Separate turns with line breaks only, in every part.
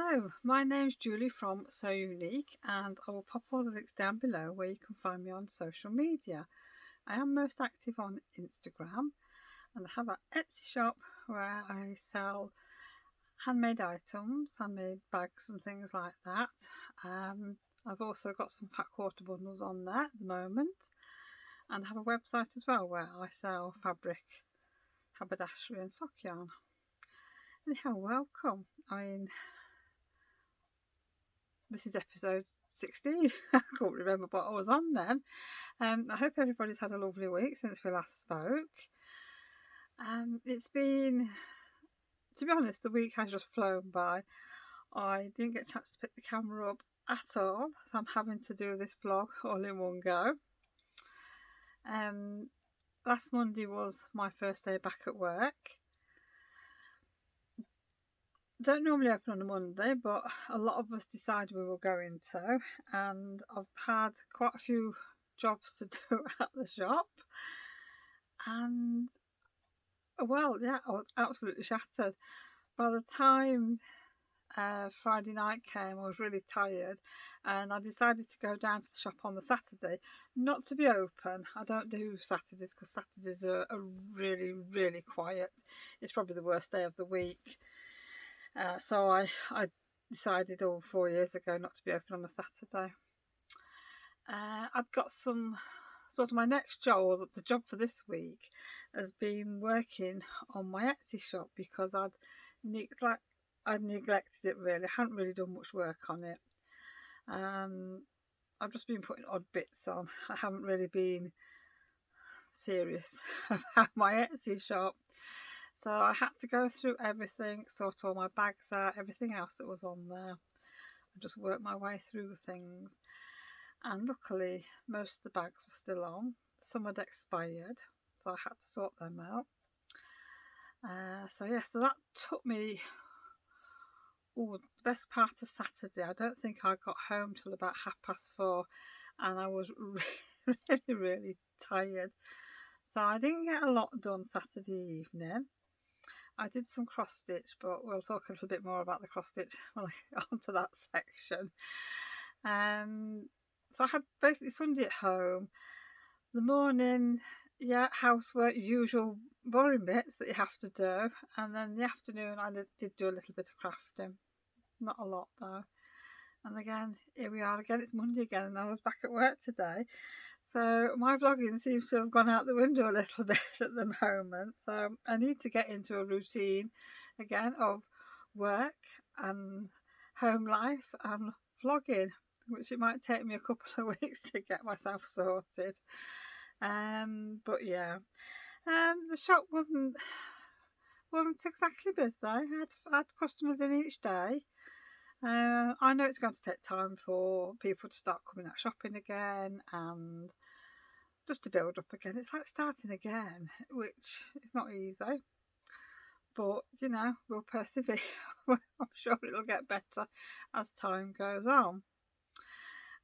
Hello, my name's Julie from So Unique, and I will pop all the links down below where you can find me on social media. I am most active on Instagram, and I have an Etsy shop where I sell handmade items, handmade bags and things like that. I've also got some pack water bundles on there at the moment, and I have a website as well where I sell fabric, haberdashery and sock yarn. Anyhow, welcome. This is episode 16. I can't remember what I was on then. I hope everybody's had a lovely week since we last spoke. It's been, to be honest, the week has just flown by. I didn't get a chance to pick the camera up at all, so I'm having to do this vlog all in one go. Last Monday was my first day back at work. Don't normally open on a Monday, but a lot of us decided we were going to, and I've had quite a few jobs to do at the shop, and well, yeah, I was absolutely shattered. By the time Friday night came, I was really tired, and I decided to go down to the shop on the Saturday, not to be open. I don't do Saturdays because Saturdays are really, really quiet. It's probably the worst day of the week. So I decided 4 years ago not to be open on a Saturday. I've got some sort of my next job, or the job for this week, has been working on my Etsy shop because I'd neglected it really. I hadn't really done much work on it. I've just been putting odd bits on. I haven't really been serious about my Etsy shop. So I had to go through everything, sort all my bags out, everything else that was on there. I just worked my way through things. And luckily, most of the bags were still on. Some had expired, so I had to sort them out. So that took me the best part of Saturday. I don't think I got home till about 4:30, and I was really, really tired. So I didn't get a lot done Saturday evening. I did some cross stitch, but we'll talk a little bit more about the cross stitch when I get onto that section. So I had basically Sunday at home. The morning, housework, usual boring bits that you have to do. And then the afternoon, I did do a little bit of crafting. Not a lot though. And again, here we are again. It's Monday again, and I was back at work today. So my vlogging seems to have gone out the window a little bit at the moment. So I need to get into a routine again of work and home life and vlogging, which it might take me a couple of weeks to get myself sorted. But yeah, the shop wasn't exactly busy. I had customers in each day. I know it's going to take time for people to start coming out shopping again and just to build up again. It's like starting again, which is not easy. But, we'll persevere. I'm sure it'll get better as time goes on.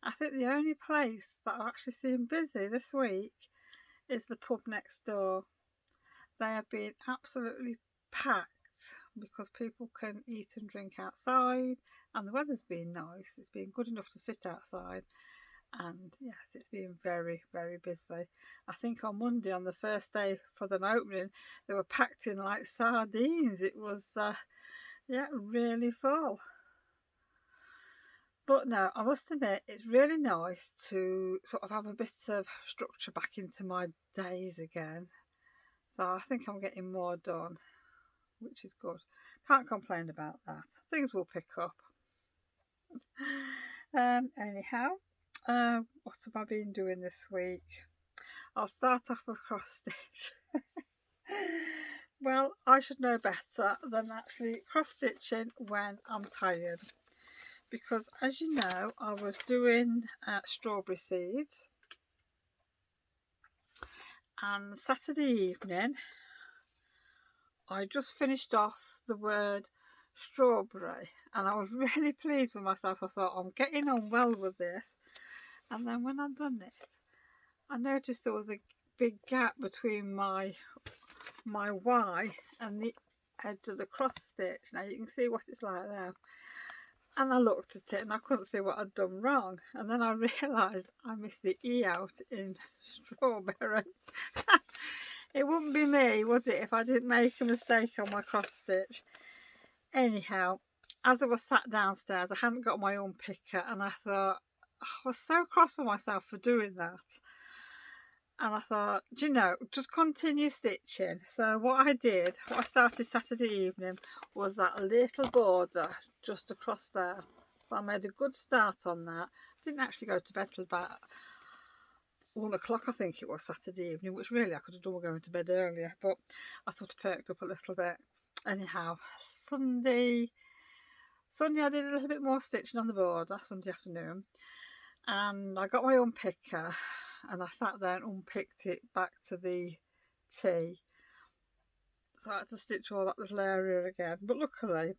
I think the only place that I've actually seen busy this week is the pub next door. They have been absolutely packed because people can eat and drink outside, and the weather's been nice. It's been good enough to sit outside, and yes, it's been very, very busy. I think on Monday, on the first day for them opening, they were packed in like sardines. It was really full. But no, I must admit, it's really nice to sort of have a bit of structure back into my days again. So I think I'm getting more done, which is good. Can't complain about that. Things will pick up. Anyhow, what have I been doing this week? I'll start off with cross stitch. Well, I should know better than actually cross stitching when I'm tired, because as you know, I was doing strawberry seeds, and Saturday evening I just finished off the word strawberry, and I was really pleased with myself. I thought, I'm getting on well with this. And then when I'd done it, I noticed there was a big gap between my Y and the edge of the cross stitch. Now you can see what it's like there. And I looked at it and I couldn't see what I'd done wrong. And then I realised I missed the E out in strawberry. It wouldn't be me, would it, if I didn't make a mistake on my cross stitch. Anyhow, as I was sat downstairs, I hadn't got my unpicker, and I thought, I was so cross with myself for doing that. And I thought, do you know, just continue stitching. So what I started Saturday evening was that little border just across there. So I made a good start on that. I didn't actually go to bed till about 1 o'clock, I think it was, Saturday evening, which really I could have done going to bed earlier, but I sort of perked up a little bit. Anyhow, Sunday I did a little bit more stitching on the border, Sunday afternoon, and I got my unpicker and I sat there and unpicked it back to the T. So I had to stitch all that little area again, but luckily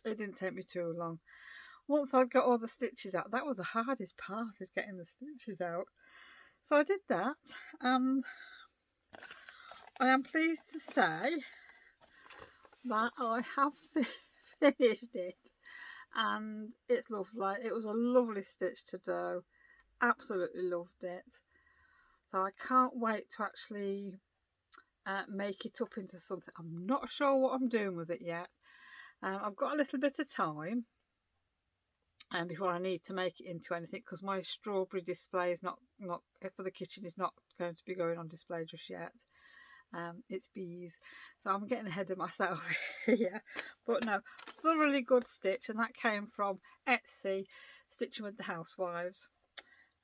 it didn't take me too long. Once I'd got all the stitches out, that was the hardest part, is getting the stitches out. So I did that, and I am pleased to say that I have finished it, and it's lovely. It was a lovely stitch to do. Absolutely loved it. So I can't wait to actually make it up into something. I'm not sure what I'm doing with it yet. I've got a little bit of time before I need to make it into anything, because my strawberry display is not for the kitchen is not going to be going on display just yet. It's bees, so I'm getting ahead of myself here. But no, thoroughly good stitch, and that came from Etsy, Stitching with the Housewives.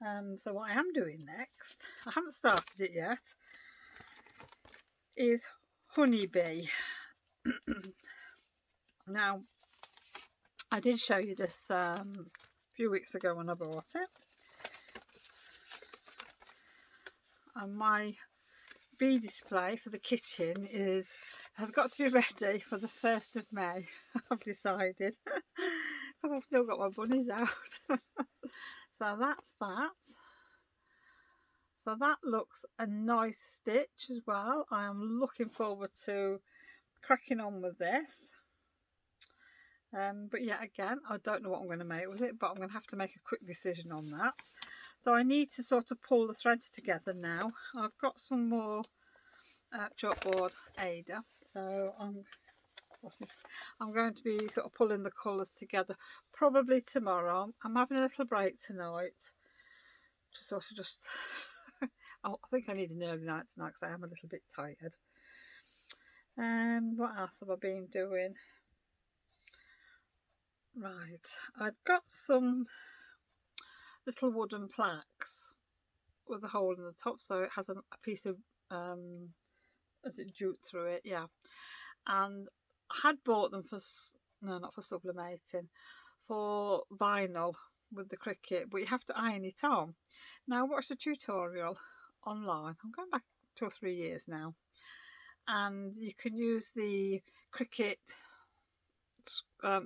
So what I am doing next, I haven't started it yet, is Honeybee. Now, I did show you this a few weeks ago when I bought it, and my bee display for the kitchen has got to be ready for the 1st of May. I've decided, because I've still got my bunnies out. So that's that. So that looks a nice stitch as well. I am looking forward to cracking on with this. But yeah, again, I don't know what I'm going to make with it, but I'm going to have to make a quick decision on that. So I need to sort of pull the threads together now. I've got some more chalkboard Ada, so I'm going to be sort of pulling the colours together probably tomorrow. I'm having a little break tonight to sort of just I think I need an early night tonight because I am a little bit tired. What else have I been doing? Right, I've got some little wooden plaques with a hole in the top, so it has a piece of as it jute through it, yeah. And I had bought them for, no, not for sublimating, for vinyl with the Cricut, but you have to iron it on. Now I watched a tutorial online, I'm going back 2 or 3 years now, and you can use the Cricut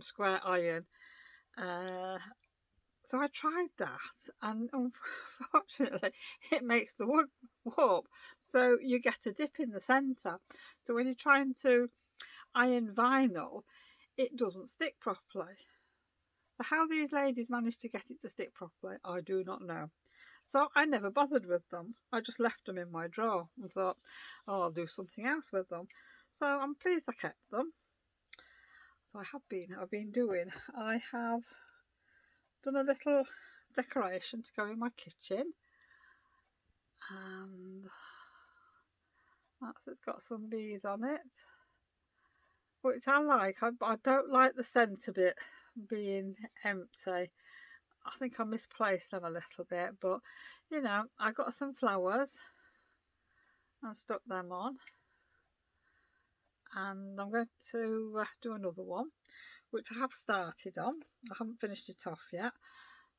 square iron. So I tried that, and unfortunately it makes the wood warp, so you get a dip in the centre. So when you're trying to iron vinyl, it doesn't stick properly. So how these ladies managed to get it to stick properly, I do not know. So I never bothered with them. I just left them in my drawer and thought, oh, I'll do something else with them. So I'm pleased I kept them. So I've been doing, I have done a little decoration to go in my kitchen, and it's got some bees on it, which I like. I don't like the centre bit being empty. I think I misplaced them a little bit, but you know, I got some flowers and stuck them on, and I'm going to do another one, which I have started on. I haven't finished it off yet,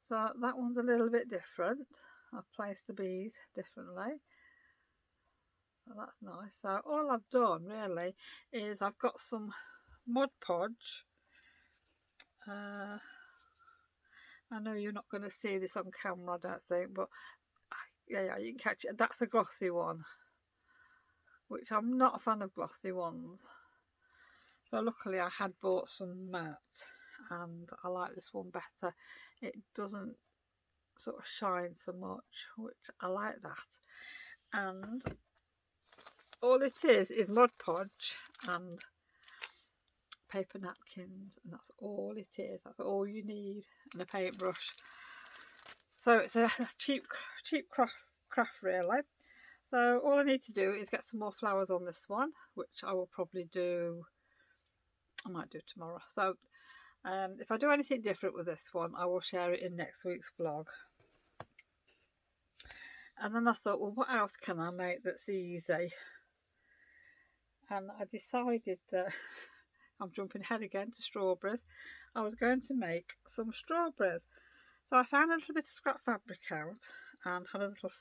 so that one's a little bit different. I've placed the bees differently, so that's nice. So all I've done really is I've got some Mod Podge. I know you're not going to see this on camera, I don't think, but yeah, you can catch it. That's a glossy one, which I'm not a fan of glossy ones. So luckily I had bought some matte, and I like this one better. It doesn't sort of shine so much, which I like that. And all it is Mod Podge and paper napkins, and that's all it is. That's all you need, and a paintbrush. So it's a cheap craft really. So all I need to do is get some more flowers on this one, which I will probably do, I might do tomorrow. So if I do anything different with this one, I will share it in next week's vlog. And then I thought, well, what else can I make that's easy? And I decided that I'm jumping ahead again to strawberries. I was going to make some strawberries. So I found a little bit of scrap fabric out and had a little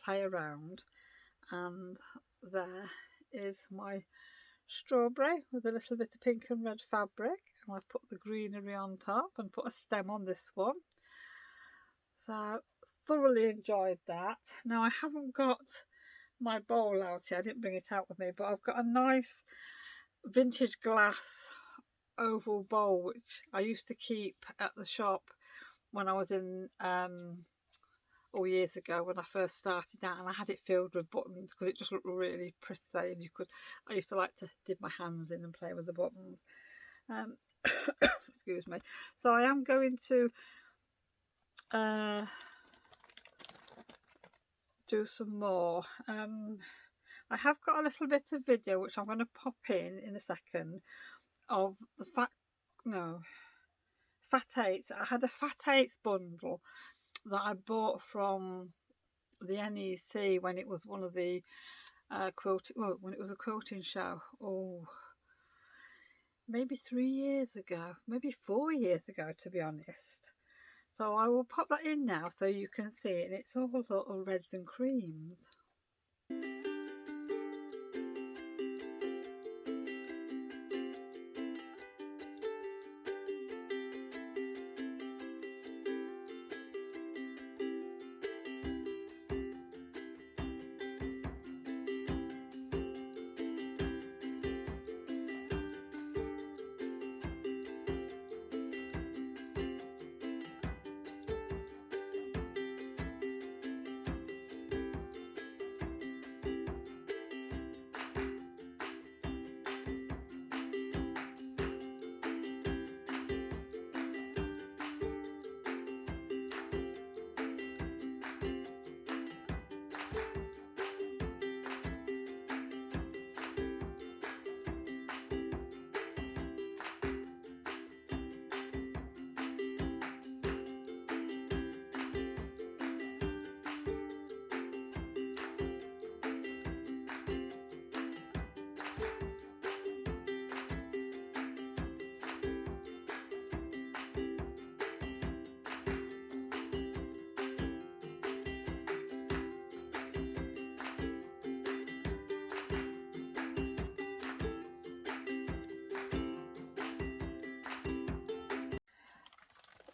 play around. And there is my strawberry with a little bit of pink and red fabric. And I've put the greenery on top and put a stem on this one. So thoroughly enjoyed that. Now I haven't got my bowl out here, I didn't bring it out with me, but I've got a nice vintage glass oval bowl which I used to keep at the shop when I was in all years ago when I first started out, and I had it filled with buttons because it just looked really pretty, and I used to like to dip my hands in and play with the buttons. Excuse me. So I am going to do some more. I have got a little bit of video which I'm going to pop in a second of the Fat 8s. I had a Fat 8s bundle that I bought from the NEC when it was one of the when it was a quilting show. Oh, maybe 3 years ago, maybe 4 years ago, to be honest. So I will pop that in now so you can see it, and it's all sort of reds and creams.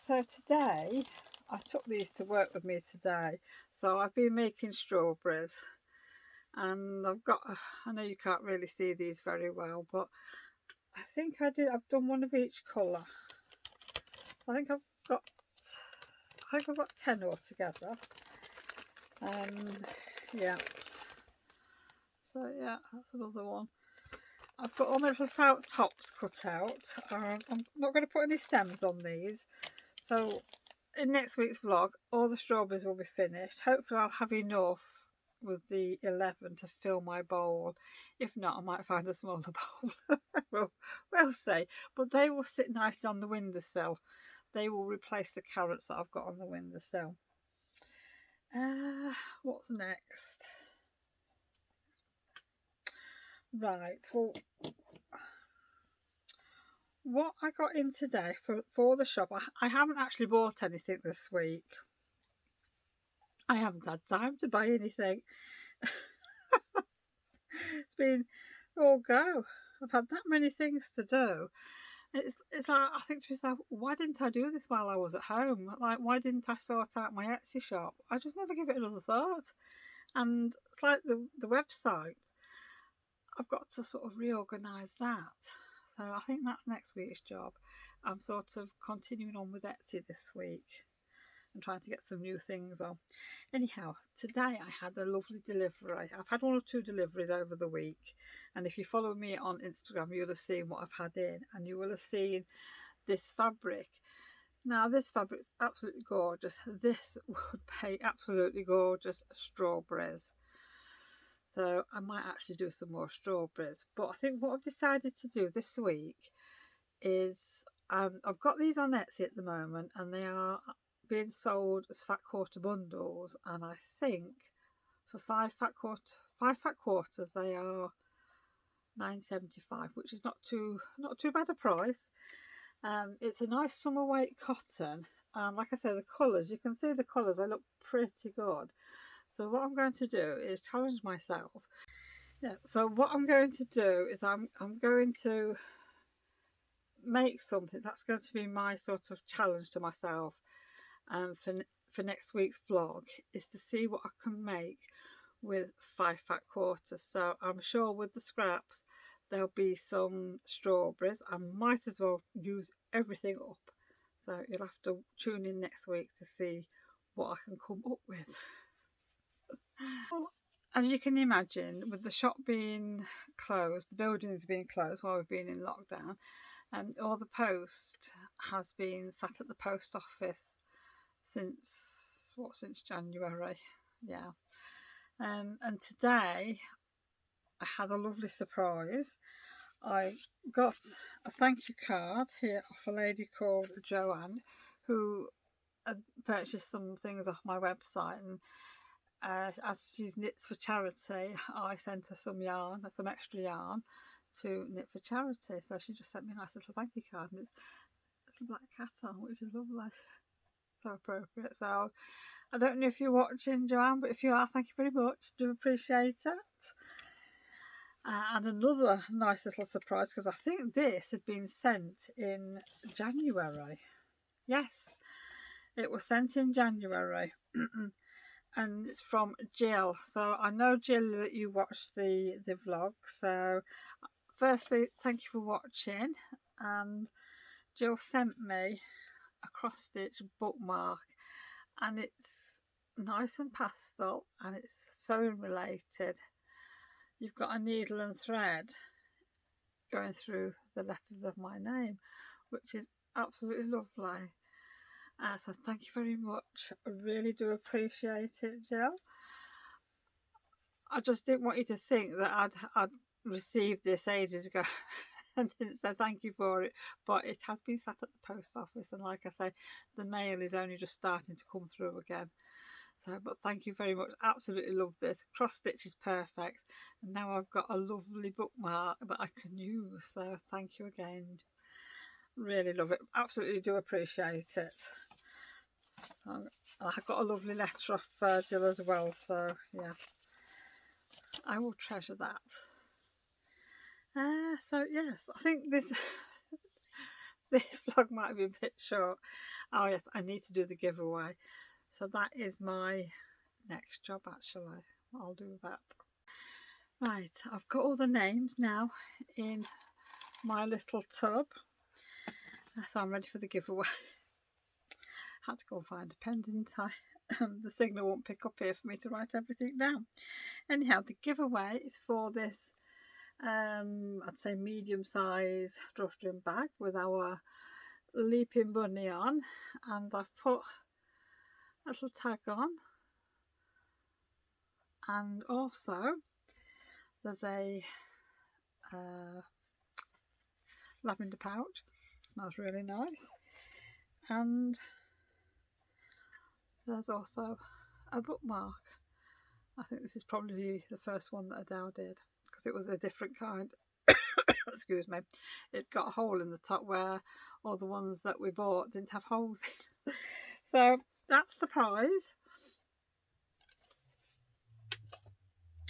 So today, I took these to work with me today. So I've been making strawberries, and I've know you can't really see these very well, but I think I've done one of each colour. I think I've got 10 altogether. Yeah. So yeah, that's another one. I've got all my little flower tops cut out. I'm not going to put any stems on these. So in next week's vlog, all the strawberries will be finished. Hopefully I'll have enough with the 11 to fill my bowl. If not, I might find a smaller bowl. we'll see. But they will sit nicely on the windowsill. They will replace the carrots that I've got on the windowsill. What's next? Right, well, what I got in today for the shop, I haven't actually bought anything this week. I haven't had time to buy anything. It's been all go. I've had that many things to do. It's like, I think to myself, why didn't I do this while I was at home? Like, why didn't I sort out my Etsy shop? I just never give it another thought. And it's like the website, I've got to sort of reorganise that. So I think that's next week's job. I'm sort of continuing on with Etsy this week and trying to get some new things on. Anyhow, today I had a lovely delivery. I've had 1 or 2 deliveries over the week, and if you follow me on Instagram, you'll have seen what I've had in, and you will have seen this fabric. Now, this fabric's absolutely gorgeous. This would pay absolutely gorgeous strawberries. So I might actually do some more strawberries. But I think what I've decided to do this week is I've got these on Etsy at the moment, and they are being sold as fat quarter bundles, and I think for 5 fat quarters they are £9.75, which is not too bad a price. It's a nice summer weight cotton, and like I say, the colours, you can see the colours, they look pretty good. So what I'm going to do is challenge myself. Yeah, so what I'm going to do is I'm going to make something that's going to be my sort of challenge to myself for next week's vlog, is to see what I can make with 5 fat quarters. So I'm sure with the scraps there'll be some strawberries. I might as well use everything up, so you'll have to tune in next week to see what I can come up with. Well, as you can imagine, with the shop being closed, the buildings being closed while we've been in lockdown, and all the post has been sat at the post office since January. Yeah. And today I had a lovely surprise. I got a thank you card here off a lady called Joanne, who had purchased some things off my website, and as she's knits for charity, I sent her some yarn, some extra yarn to knit for charity. So she just sent me a nice little thank you card, and it's a little black cat on, which is lovely. So appropriate. So I don't know if you're watching, Joanne, but if you are, thank you very much. Do appreciate it. And another nice little surprise, because I think this had been sent in January. Yes, it was sent in January. And it's from Jill. So I know, Jill, that you watched the vlog. So firstly, thank you for watching. And Jill sent me a cross-stitch bookmark, and it's nice and pastel, and it's sewing related. You've got a needle and thread going through the letters of my name, which is absolutely lovely. So thank you very much. I really do appreciate it, Jill. I just didn't want you to think that I'd received this ages ago and didn't say thank you for it, but it has been sat at the post office, and like I say, the mail is only just starting to come through again. So, but thank you very much. Absolutely love this. Cross stitch is perfect, and now I've got a lovely bookmark that I can use. So thank you again. Really love it. Absolutely do appreciate it. I've got a lovely letter off Jill as well. So yeah, I will treasure that. So yes, I think this vlog might be a bit short. Oh yes, I need to do the giveaway. So that is my next job, actually. I'll do that. Right, I've got all the names now in my little tub. So I'm ready for the giveaway. Had to go and find a pen, didn't I? The signal won't pick up here for me to write everything down. Anyhow, the giveaway is for this, I'd say medium size drawstring bag with our Leaping Bunny on, and I've put a little tag on, and also there's a lavender pouch, smells really nice, and there's also a bookmark. I think this is probably the first one that Adele did, because it was a different kind. Excuse me. It got a hole in the top where all the ones that we bought didn't have holes in. So that's the prize.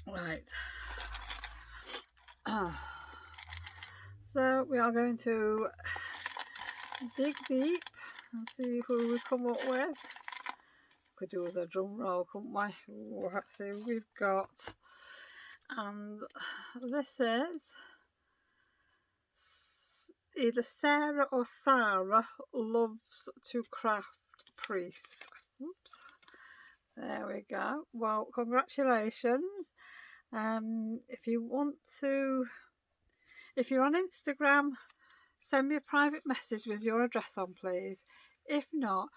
Right. So we are going to dig deep and see who we come up with. Could do with a drum roll, couldn't we? Let's see who we've got. And this is either Sarah or Sarah Loves to Craft Priest. Oops. There we go. Well, congratulations. If you want to, if you're on Instagram, send me a private message with your address on, please. If not,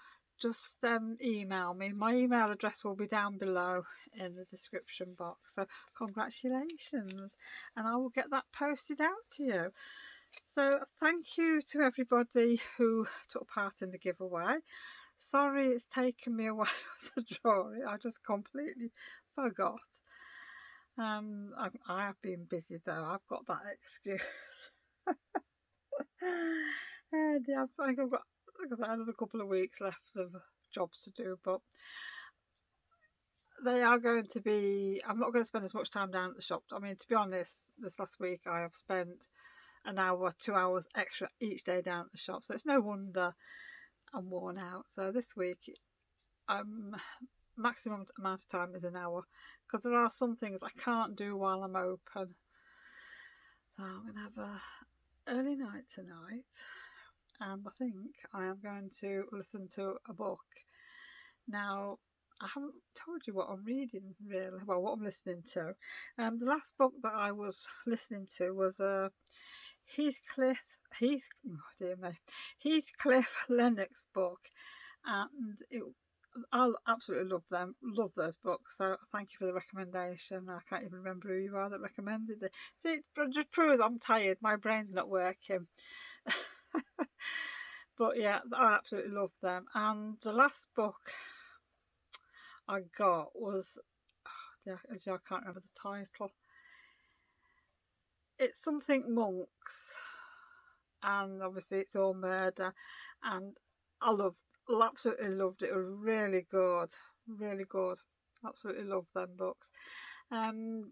just email me. My email address will be down below in the description box. So congratulations, and I will get that posted out to you. So thank you to everybody who took part in the giveaway. Sorry it's taken me a while to draw it. I just completely forgot. I have been busy though. I've got that excuse. And yeah, I think I've got, like I said, another couple of weeks left of jobs to do, but they are going to be, I'm not going to spend as much time down at the shop. I mean, to be honest, this last week I have spent an hour, 2 hours extra each day down at the shop, so it's no wonder I'm worn out. So this week, maximum amount of time is an hour, because there are some things I can't do while I'm open. So I'm going to have a early night tonight, and I think I am going to listen to a book. Now, I haven't told you what I'm reading really, well, what I'm listening to. The last book that I was listening to was Heathcliff Lennox book, and I absolutely love those books. So thank you for the recommendation. I can't even remember who you are that recommended it. See, it just proves I'm tired. My brain's not working. But yeah, I absolutely love them. And the last book I got was, I can't remember the title. It's something monks, and obviously it's all murder, and I absolutely loved it. It was really good, really good. Absolutely love them books. And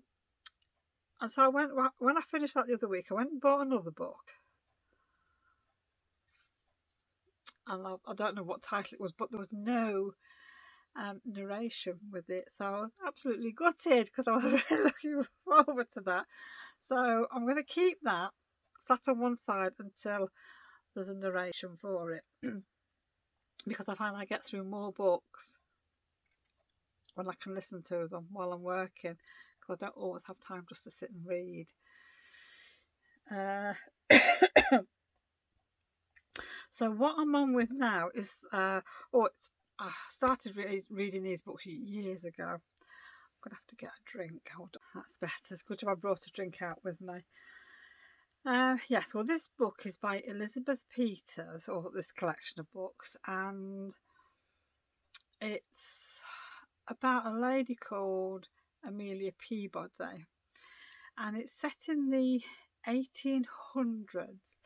so I went, when I finished that the other week, I went and bought another book, and I don't know what title it was, but there was no narration with it, so I was absolutely gutted because I was really looking forward to that. So I'm going to keep that sat on one side until there's a narration for it, because I find I get through more books when I can listen to them while I'm working, because I don't always have time just to sit and read. So what I'm on with now is, I started reading these books years ago. I'm going to have to get a drink. Hold on. That's better. It's good to have brought a drink out with me. Yes, well, this book is by Elizabeth Peters, or this collection of books, and it's about a lady called Amelia Peabody, and it's set in the 1800s,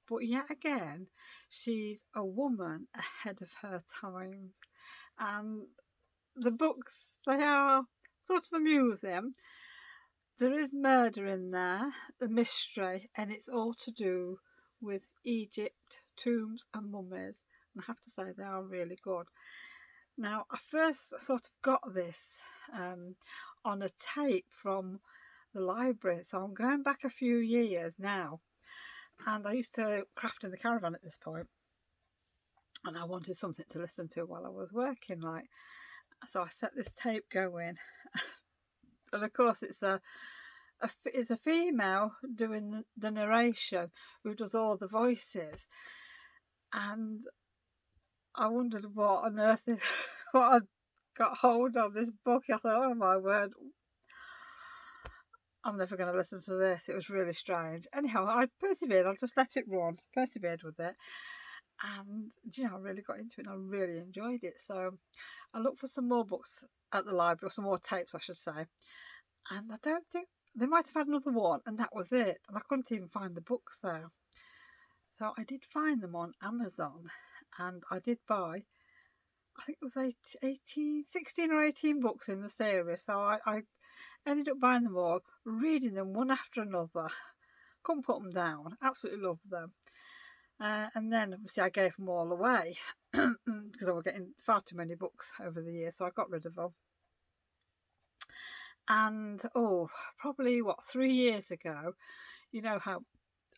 but yet again, she's a woman ahead of her times, and the books, they are sort of amusing. There is murder in there, the mystery, and it's all to do with Egypt, tombs and mummies. And I have to say they are really good. Now, I first sort of got this on a tape from the library, so I'm going back a few years now. And I used to craft in the caravan at this point, and I wanted something to listen to while I was working, like. So I set this tape going, and of course it's a female doing the narration who does all the voices, and I wondered what on earth is what I'd got hold of this book. I thought, oh my word, I'm never going to listen to this. It was really strange. Anyhow, I persevered. I just let it run, persevered with it, and I really got into it, and I really enjoyed it. So I looked for some more books at the library, or some more tapes I should say, and I don't think they might have had another one, and that was it. And I couldn't even find the books there. So I did find them on Amazon, and I did buy, I think it was 16 or 18 books in the series. So I ended up buying them all, reading them one after another. Couldn't put them down. Absolutely loved them. And then obviously I gave them all away because I was getting far too many books over the years, so I got rid of them. And probably 3 years ago, you know how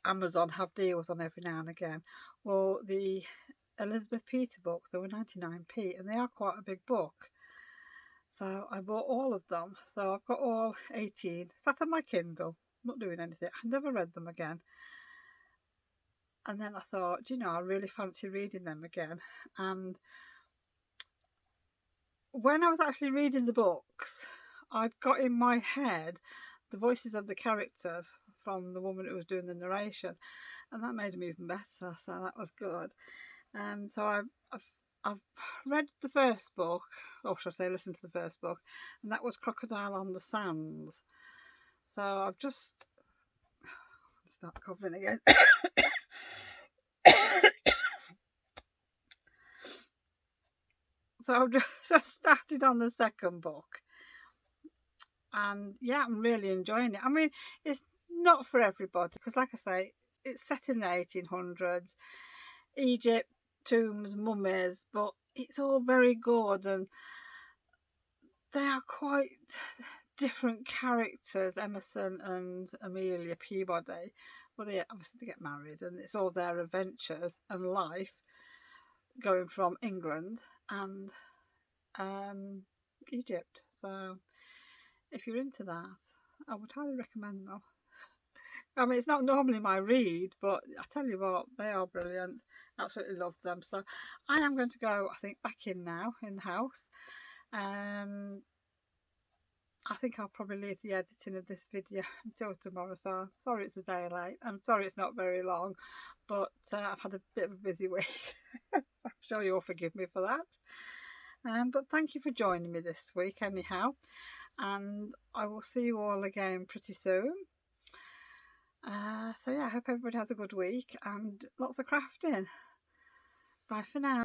Amazon have deals on every now and again. Well, the Elizabeth Peter books, they were 99p, and they are quite a big book. So I bought all of them. So I've got all 18. Sat on my Kindle, not doing anything. I never read them again. And then I thought, you know, I really fancy reading them again. And when I was actually reading the books, I'd got in my head the voices of the characters from the woman who was doing the narration, and that made them even better. So that was good. So I've read the first book, or should I say, listened to the first book, and that was Crocodile on the Sands. So I've just start coughing again. So I've just started on the second book, and yeah, I'm really enjoying it. I mean, it's not for everybody because, like I say, it's set in the 1800s, Egypt, tombs, mummies, but it's all very good, and they are quite different characters, Emerson and Amelia Peabody. Well, they obviously get married, and it's all their adventures and life going from England and Egypt. So if you're into that, I would highly recommend them. I mean, it's not normally my read, but I tell you what, they are brilliant. Absolutely love them. So I am going to go, I think, back in now in the house. I think I'll probably leave the editing of this video until tomorrow. So sorry it's a day late. I'm sorry it's not very long, but I've had a bit of a busy week. I'm sure you'll forgive me for that. But thank you for joining me this week anyhow. And I will see you all again pretty soon. So yeah, I hope everybody has a good week and lots of crafting. Bye for now.